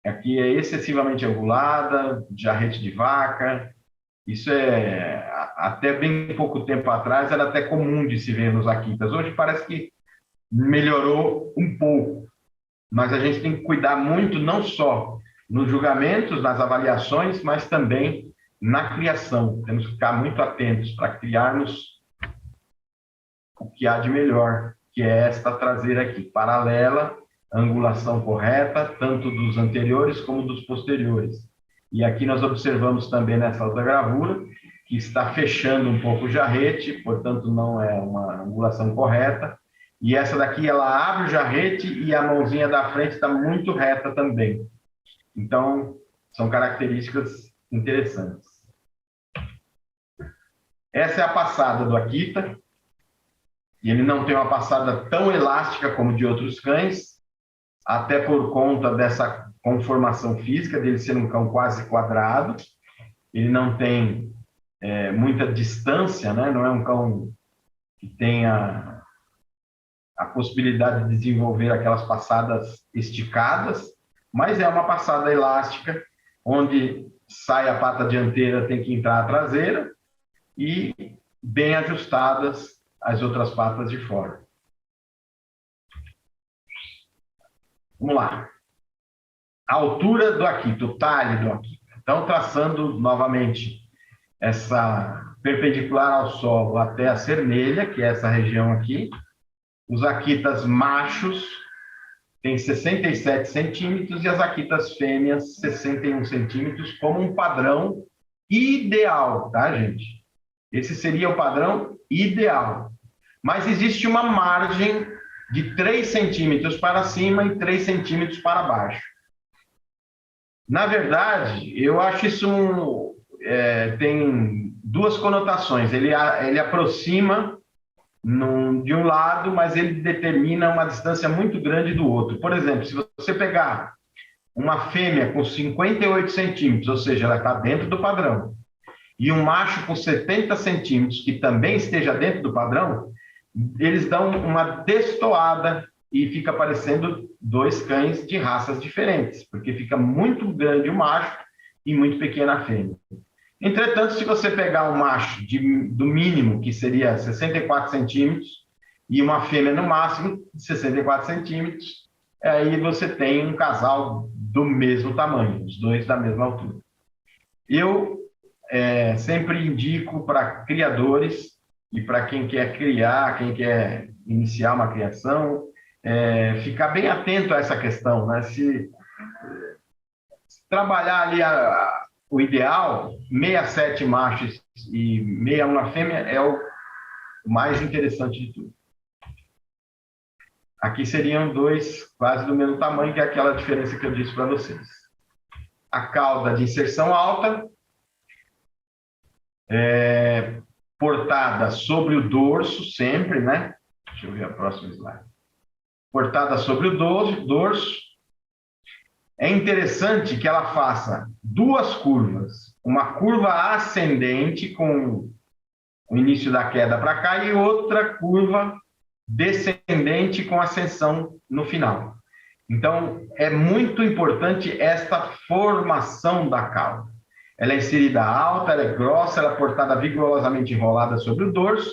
Aqui é excessivamente angulada, jarrete de vaca. Isso até bem pouco tempo atrás era até comum de se ver nos Akitas. Hoje parece que melhorou um pouco, mas a gente tem que cuidar muito, não só nos julgamentos, nas avaliações, mas também na criação. Temos que ficar muito atentos para criarmos o que há de melhor, que é esta traseira aqui, paralela, angulação correta, tanto dos anteriores como dos posteriores. E aqui nós observamos também nessa outra gravura, que está fechando um pouco o jarrete, portanto não é uma angulação correta. E essa daqui, ela abre o jarrete e a mãozinha da frente está muito reta também. Então, são características interessantes. Essa é a passada do Akita. E ele não tem uma passada tão elástica como de outros cães, até por conta dessa conformação física, dele ser um cão quase quadrado. Ele não tem muita distância, né? Não é um cão que tenha a possibilidade de desenvolver aquelas passadas esticadas, mas é uma passada elástica, onde sai a pata dianteira, tem que entrar a traseira, e bem ajustadas as outras patas de fora. Vamos lá. A altura do Akita, o talhe do Akita. Então, traçando novamente essa perpendicular ao solo até a cernelha, que é essa região aqui. Os Akitas machos têm 67 centímetros e as Akitas fêmeas 61 centímetros, como um padrão ideal, tá, gente? Esse seria o padrão ideal. Mas existe uma margem de 3 centímetros para cima e 3 centímetros para baixo. Na verdade, eu acho isso tem duas conotações. Ele aproxima de um lado, mas ele determina uma distância muito grande do outro. Por exemplo, se você pegar uma fêmea com 58 centímetros, ou seja, ela está dentro do padrão, e um macho com 70 centímetros, que também esteja dentro do padrão, eles dão uma destoada e fica parecendo dois cães de raças diferentes, porque fica muito grande o macho e muito pequena a fêmea. Entretanto, se você pegar um macho do mínimo, que seria 64 centímetros, e uma fêmea no máximo de 64 centímetros, aí você tem um casal do mesmo tamanho, os dois da mesma altura. Eu sempre indico para criadores e para quem quer criar, quem quer iniciar uma criação, ficar bem atento a essa questão, né? Se trabalhar ali o ideal, 67 machos e 61 fêmea é o mais interessante de tudo. Aqui seriam dois quase do mesmo tamanho, que é aquela diferença que eu disse para vocês. A cauda de inserção alta, portada sobre o dorso sempre, né? Deixa eu ver a próxima slide. Portada sobre o dorso. É interessante que ela faça duas curvas. Uma curva ascendente com o início da queda para cá e outra curva descendente com ascensão no final. Então, é muito importante esta formação da cauda. Ela é inserida alta, ela é grossa, ela é portada vigorosamente enrolada sobre o dorso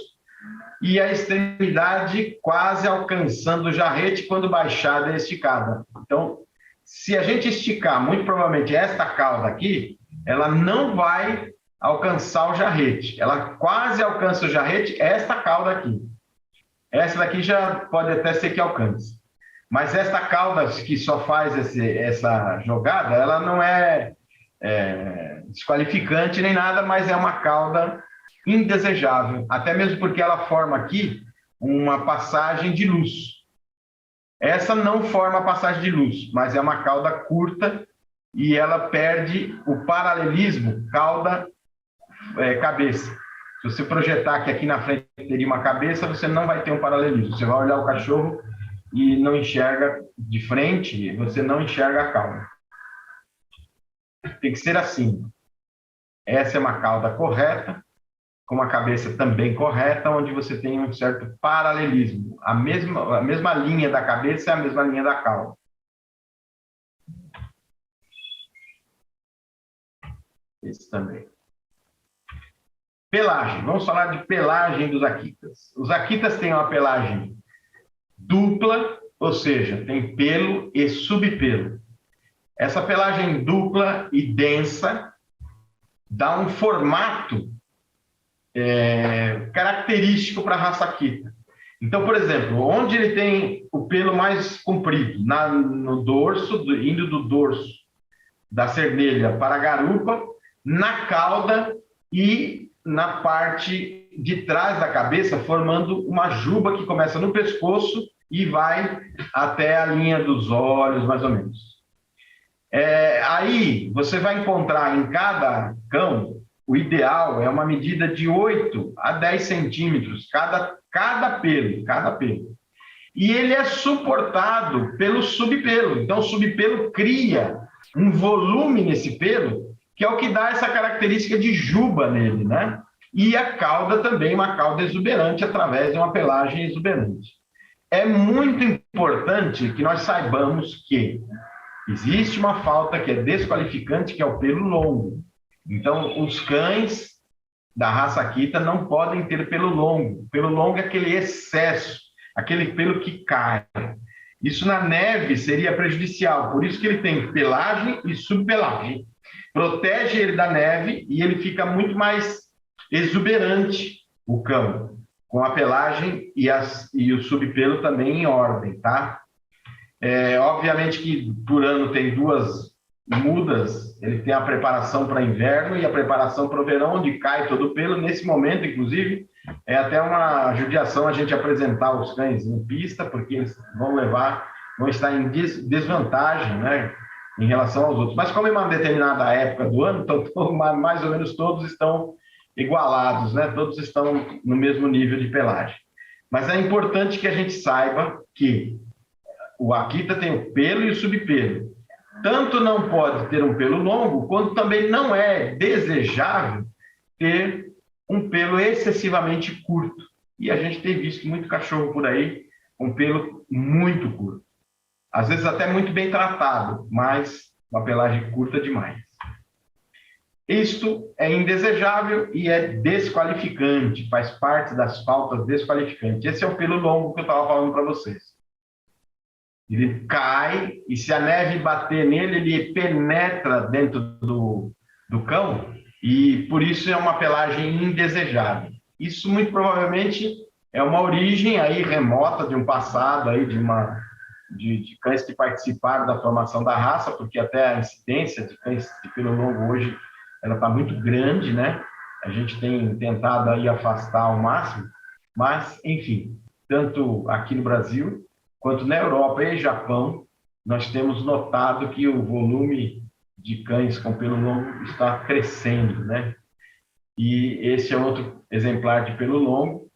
e a extremidade quase alcançando o jarrete quando baixada e esticada. Então, se a gente esticar, muito provavelmente, esta cauda aqui, ela não vai alcançar o jarrete. Ela quase alcança o jarrete, esta cauda aqui. Essa daqui já pode até ser que alcance. Mas esta cauda que só faz essa jogada, ela não é desqualificante nem nada, mas é uma cauda indesejável. Até mesmo porque ela forma aqui uma passagem de luz. Essa não forma passagem de luz, mas é uma cauda curta e ela perde o paralelismo cauda-cabeça. Se você projetar que aqui na frente teria uma cabeça, você não vai ter um paralelismo. Você vai olhar o cachorro e não enxerga de frente, você não enxerga a cauda. Tem que ser assim. Essa é uma cauda correta, com uma cabeça também correta, onde você tem um certo paralelismo. A mesma linha da cabeça é a mesma linha da cauda. Esse também. Pelagem. Vamos falar de pelagem dos Akitas. Os Akitas têm uma pelagem dupla, ou seja, tem pelo e subpelo. Essa pelagem dupla e densa dá um formato característico para a raça Akita. Então, por exemplo, onde ele tem o pelo mais comprido, no dorso, indo do dorso da cernelha para a garupa, na cauda e na parte de trás da cabeça, formando uma juba que começa no pescoço e vai até a linha dos olhos, mais ou menos. Aí você vai encontrar em cada cão, o ideal é uma medida de 8 a 10 centímetros, cada pelo. E ele é suportado pelo subpelo. Então, o subpelo cria um volume nesse pelo, que é o que dá essa característica de juba nele, né? E a cauda também, uma cauda exuberante através de uma pelagem exuberante. É muito importante que nós saibamos que existe uma falta que é desqualificante, que é o pelo longo. Então, os cães da raça Akita não podem ter pelo longo. Pelo longo é aquele excesso, aquele pelo que cai. Isso na neve seria prejudicial, por isso que ele tem pelagem e subpelagem. Protege ele da neve e ele fica muito mais exuberante, o cão, com a pelagem e o subpelo também em ordem, tá? Obviamente que por ano tem duas mudas, ele tem a preparação para inverno e a preparação para o verão, onde cai todo o pelo. Nesse momento, inclusive, é até uma judiação a gente apresentar os cães em pista, porque eles vão estar em desvantagem, né, em relação aos outros. Mas como em uma determinada época do ano, então, mais ou menos todos estão igualados, né? Todos estão no mesmo nível de pelagem. Mas é importante que a gente saiba que o Akita tem o pelo e o subpelo. tanto não pode ter um pelo longo, quanto também não é desejável ter um pelo excessivamente curto. E a gente tem visto muito cachorro por aí com pelo muito curto. Às vezes até muito bem tratado, mas uma pelagem curta demais. Isto é indesejável e é desqualificante, faz parte das faltas desqualificantes. Esse é o pelo longo que eu estava falando para vocês. Ele cai e se a neve bater nele, ele penetra dentro do cão e por isso é uma pelagem indesejável. Isso muito provavelmente é uma origem aí remota de um passado aí de cães que participaram da formação da raça, porque até a incidência de cães de pelo longo hoje ela está muito grande, né? A gente tem tentado aí afastar ao máximo, mas, enfim, tanto aqui no Brasil, quanto na Europa e Japão, nós temos notado que o volume de cães com pelo longo está crescendo, né? E esse é outro exemplar de pelo longo,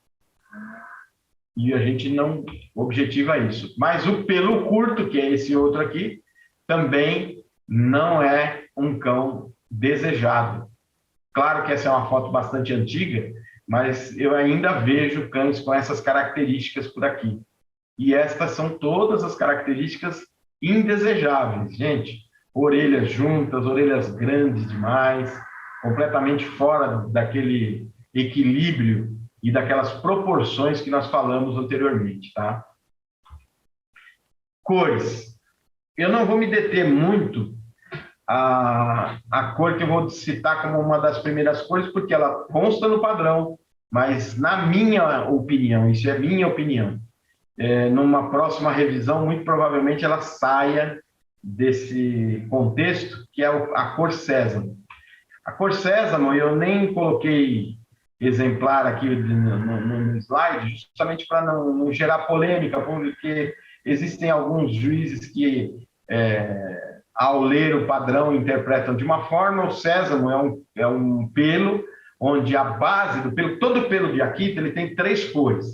e a gente não objetiva isso. Mas o pelo curto, que é esse outro aqui, também não é um cão desejado. Claro que essa é uma foto bastante antiga, mas eu ainda vejo cães com essas características por aqui. E estas são todas as características indesejáveis, gente. Orelhas juntas, orelhas grandes demais, completamente fora daquele equilíbrio e daquelas proporções que nós falamos anteriormente, tá? Cores. Eu não vou me deter muito a cor que eu vou citar como uma das primeiras cores, porque ela consta no padrão, mas na minha opinião, isso é minha opinião, numa próxima revisão, muito provavelmente ela saia desse contexto, que é a cor sésamo. A cor sésamo, eu nem coloquei exemplar aqui no slide, justamente para não gerar polêmica, porque existem alguns juízes que ao ler o padrão, interpretam de uma forma. O sésamo é um pelo onde a base do pelo, todo pelo de Akita, ele tem 3 cores.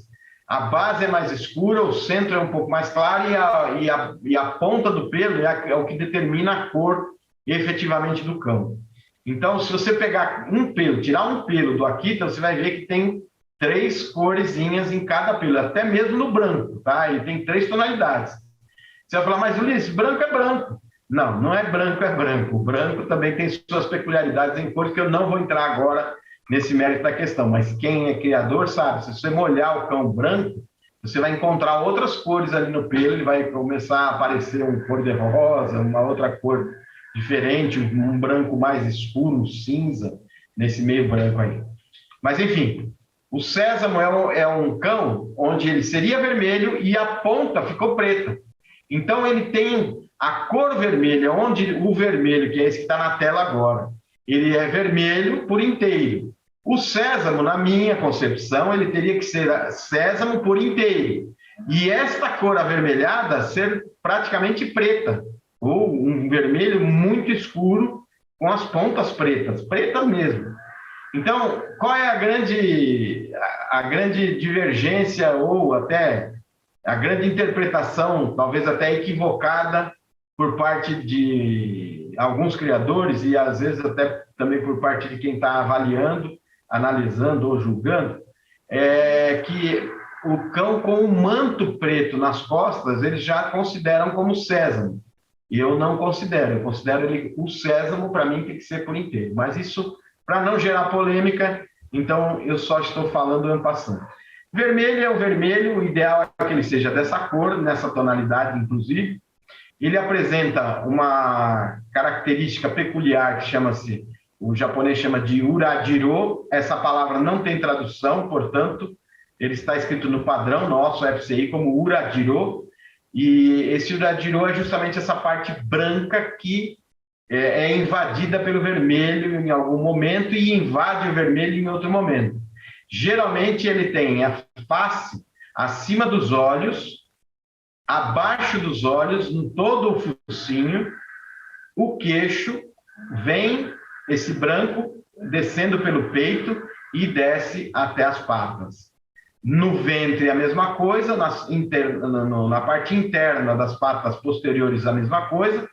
A base é mais escura, o centro é um pouco mais claro e a ponta do pelo é o que determina a cor efetivamente do cão. Então, se você pegar um pelo, tirar um pelo do Akita, você vai ver que tem 3 coresinhas em cada pelo, até mesmo no branco, tá? Ele tem 3 tonalidades. Você vai falar, mas Ulisses, branco é branco. Não, não é branco, é branco. O branco também tem suas peculiaridades em cores que eu não vou entrar agora nesse mérito da questão, mas quem é criador sabe, se você molhar o cão branco, você vai encontrar outras cores ali no pelo, ele vai começar a aparecer uma cor de rosa, uma outra cor diferente, um branco mais escuro, um cinza, nesse meio branco aí. Mas, enfim, o sésamo é um cão onde ele seria vermelho e a ponta ficou preta. Então, ele tem a cor vermelha, onde o vermelho, que é esse que está na tela agora, ele é vermelho por inteiro. O sésamo, na minha concepção, ele teria que ser sésamo por inteiro. E esta cor avermelhada ser praticamente preta, ou um vermelho muito escuro com as pontas pretas, pretas mesmo. Então, qual é a grande divergência ou até a grande interpretação, talvez até equivocada, por parte de alguns criadores e às vezes até também por parte de quem está avaliando, analisando ou julgando, é que o cão com um manto preto nas costas, eles já consideram como sésamo. E eu não considero, eu considero ele o sésamo, para mim tem que ser por inteiro. Mas isso, para não gerar polêmica, então eu só estou falando en passant. Vermelho é o vermelho, o ideal é que ele seja dessa cor, nessa tonalidade, inclusive. Ele apresenta uma característica peculiar que chama-se, o japonês chama de uradiro. Essa palavra não tem tradução, portanto, ele está escrito no padrão nosso, FCI, como uradiro. E esse uradiro é justamente essa parte branca que é invadida pelo vermelho em algum momento e invade o vermelho em outro momento. Geralmente ele tem a face acima dos olhos, abaixo dos olhos, em todo o focinho, o queixo, vem esse branco descendo pelo peito e desce até as patas. No ventre a mesma coisa, na parte interna das patas posteriores a mesma coisa,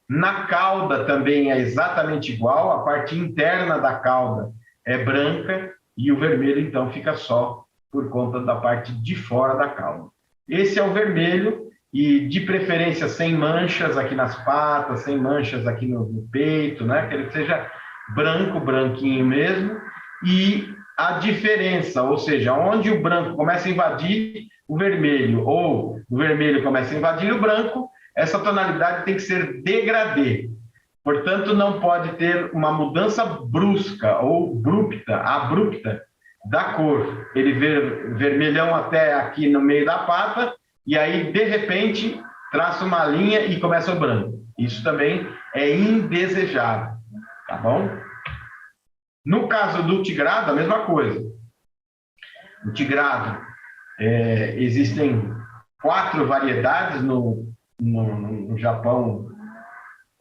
Na cauda também é exatamente igual, a parte interna da cauda é branca e o vermelho, então, fica só por conta da parte de fora da cauda. Esse é o vermelho e, de preferência, sem manchas aqui nas patas, sem manchas aqui no peito, né? Que ele seja branco, branquinho mesmo. E a diferença, ou seja, onde o branco começa a invadir o vermelho ou o vermelho começa a invadir o branco, essa tonalidade tem que ser degradê. Portanto, não pode ter uma mudança brusca ou abrupta da cor. Ele vermelhão até aqui no meio da pata e aí, de repente, traça uma linha e começa o branco. Isso também é indesejável, tá bom? No caso do tigrado, a mesma coisa. O tigrado, existem 4 variedades no Japão.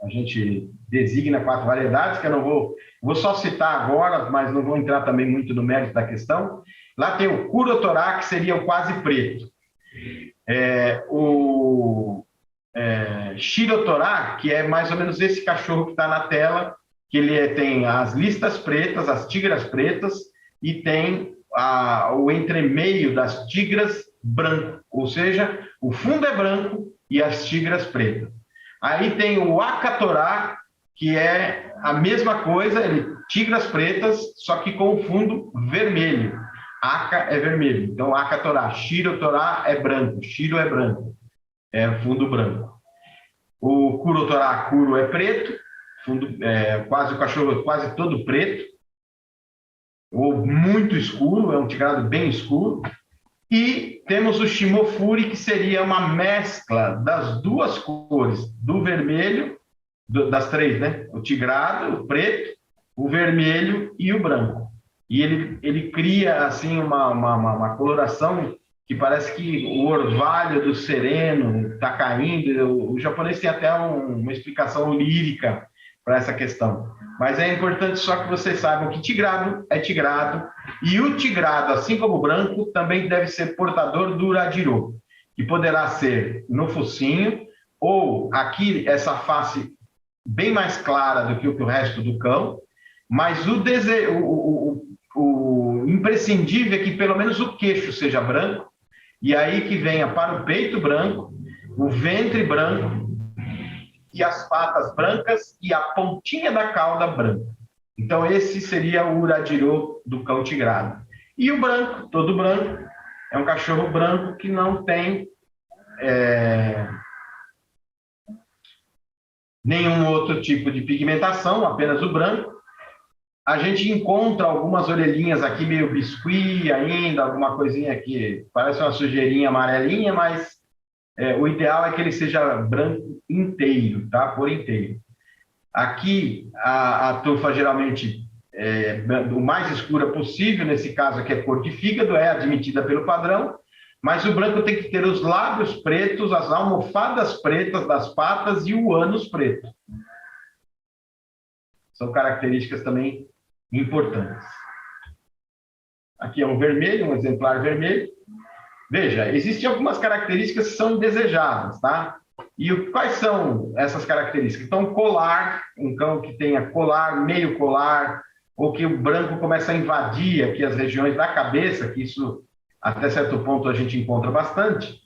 A gente designa 4 variedades, que eu não vou só citar agora, mas não vou entrar também muito no mérito da questão. Lá tem o Kurotorá, que seria o quase preto. O Shirotorá, que é mais ou menos esse cachorro que está na tela, que ele tem as listas pretas, as tigras pretas, e tem o entremeio das tigras branco, ou seja, o fundo é branco e as tigras pretas. Aí tem o Akatorá, que é a mesma coisa, tigras pretas, só que com o fundo vermelho. Aka é vermelho, então Akatorá. Shirotorá é branco, Shiro é branco, é fundo branco. O Kurotorá, Kuro é preto, fundo, quase o cachorro quase todo preto, ou muito escuro, é um tigrado bem escuro. E temos o Shimofuri, que seria uma mescla das 2 cores, do vermelho, das 3, né? O tigrado, o preto, o vermelho e o branco. E ele cria, assim, uma coloração que parece que o orvalho do sereno está caindo. O japonês tem até uma explicação lírica para essa questão. Mas é importante só que vocês saibam que tigrado é tigrado, e o tigrado, assim como o branco, também deve ser portador do uradiro, que poderá ser no focinho, ou aqui essa face bem mais clara do que o resto do cão, mas o imprescindível é que pelo menos o queixo seja branco, e aí que venha para o peito branco, o ventre branco, e as patas brancas e a pontinha da cauda branca. Então, esse seria o uradiro do cão tigrado. E o branco, todo branco, é um cachorro branco que não tem nenhum outro tipo de pigmentação, apenas o branco. A gente encontra algumas orelhinhas aqui meio biscuit ainda, alguma coisinha aqui, parece uma sujeirinha amarelinha, mas o ideal é que ele seja branco inteiro, tá? Por inteiro. Aqui, a tufa geralmente o mais escura possível, nesse caso aqui é cor de fígado, é admitida pelo padrão, mas o branco tem que ter os lábios pretos, as almofadas pretas das patas e o ânus preto. São características também importantes. Aqui é um vermelho, um exemplar vermelho. Veja, existem algumas características que são indesejáveis, tá? E quais são essas características? Então, colar, um cão que tenha colar, meio colar, ou que o branco começa a invadir aqui as regiões da cabeça, que isso, até certo ponto, a gente encontra bastante,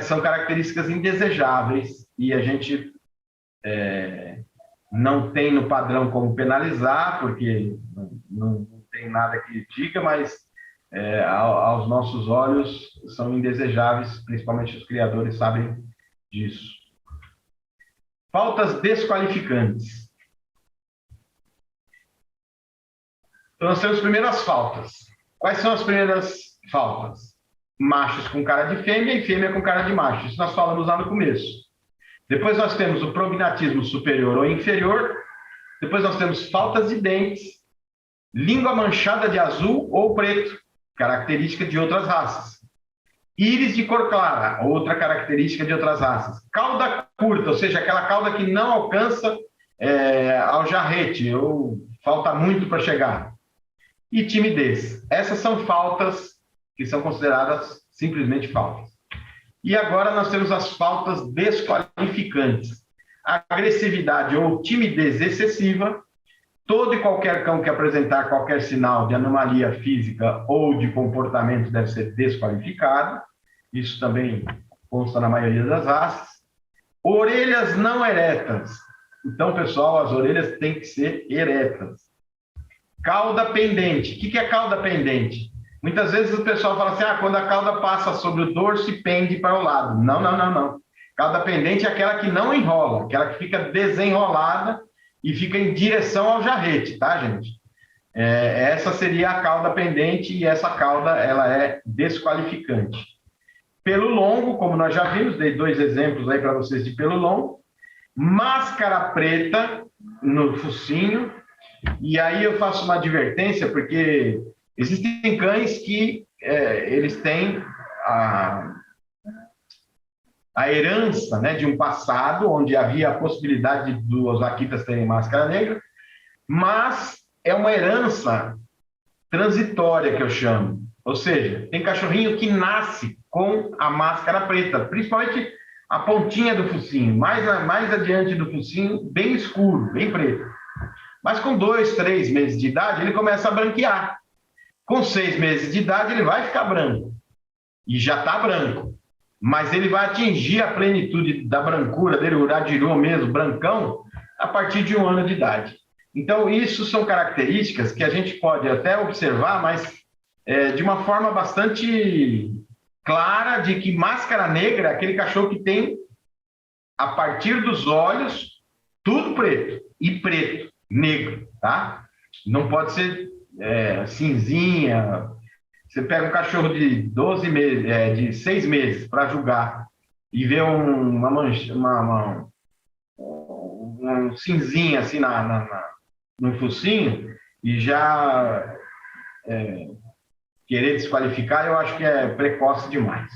são características indesejáveis e a gente não tem no padrão como penalizar, porque não tem nada que diga, mas aos nossos olhos são indesejáveis, principalmente os criadores sabem disso. Faltas desqualificantes. Então, nós temos as primeiras faltas. Quais são as primeiras faltas? Machos com cara de fêmea e fêmea com cara de macho. Isso nós falamos lá no começo. Depois nós temos o prognatismo superior ou inferior. Depois nós temos faltas de dentes, língua manchada de azul ou preto, característica de outras raças. Íris de cor clara, outra característica de outras raças. Cauda curta, ou seja, aquela cauda que não alcança ao jarrete, ou falta muito para chegar. E timidez. Essas são faltas que são consideradas simplesmente faltas. E agora nós temos as faltas desqualificantes. agressividade ou timidez excessiva. Todo e qualquer cão que apresentar qualquer sinal de anomalia física ou de comportamento deve ser desqualificado. Isso também consta na maioria das raças. Orelhas não eretas. Então, pessoal, as orelhas têm que ser eretas. Cauda pendente. O que é cauda pendente? Muitas vezes o pessoal fala assim, quando a cauda passa sobre o dorso e pende para o lado. Não, não, não, não. Cauda pendente é aquela que não enrola, aquela que fica desenrolada e fica em direção ao jarrete, tá, gente? Essa seria a cauda pendente e essa cauda, ela é desqualificante. Pelo longo, como nós já vimos, dei 2 exemplos aí para vocês de pelo longo. Máscara preta no focinho. E aí eu faço uma advertência, porque existem cães que eles têm a herança, né, de um passado onde havia a possibilidade dos Akitas terem máscara negra, mas é uma herança transitória, que eu chamo. Ou seja, tem cachorrinho que nasce com a máscara preta, principalmente a pontinha do focinho, mais adiante do focinho, bem escuro, bem preto. Mas com 2, 3 meses de idade, ele começa a branquear. Com 6 meses de idade, ele vai ficar branco. E já está branco. Mas ele vai atingir a plenitude da brancura dele, o Uradiru mesmo, brancão, a partir de 1 ano de idade. Então, isso são características que a gente pode até observar, mas de uma forma bastante clara, de que máscara negra é aquele cachorro que tem, a partir dos olhos, tudo preto. E preto, negro, tá? Não pode ser cinzinha. Você pega um cachorro de 12 meses, de 6 meses para julgar e vê uma mancha, um cinzinha assim no focinho e já querer desqualificar, eu acho que é precoce demais.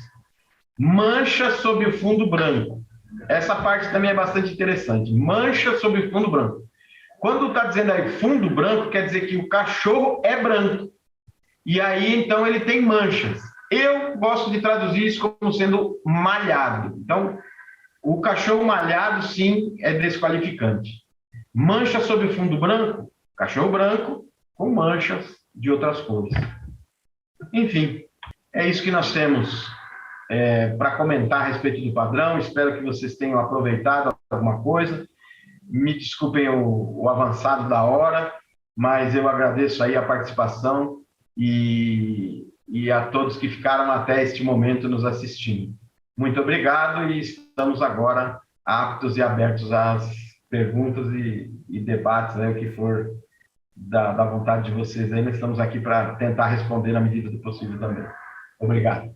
Mancha sobre o fundo branco. Essa parte também é bastante interessante. Mancha sobre o fundo branco. Quando está dizendo aí fundo branco, quer dizer que o cachorro é branco. E aí, então, ele tem manchas. Eu gosto de traduzir isso como sendo malhado. Então, o cachorro malhado, sim, é desqualificante. Mancha sobre o fundo branco, cachorro branco com manchas de outras cores. Enfim, é isso que nós temos para comentar a respeito do padrão. Espero que vocês tenham aproveitado alguma coisa. Me desculpem o avançado da hora, mas eu agradeço aí a participação e a todos que ficaram até este momento nos assistindo. Muito obrigado e estamos agora aptos e abertos às perguntas e debates, o que for da vontade de vocês aí. Nós estamos aqui para tentar responder na medida do possível também. Obrigado.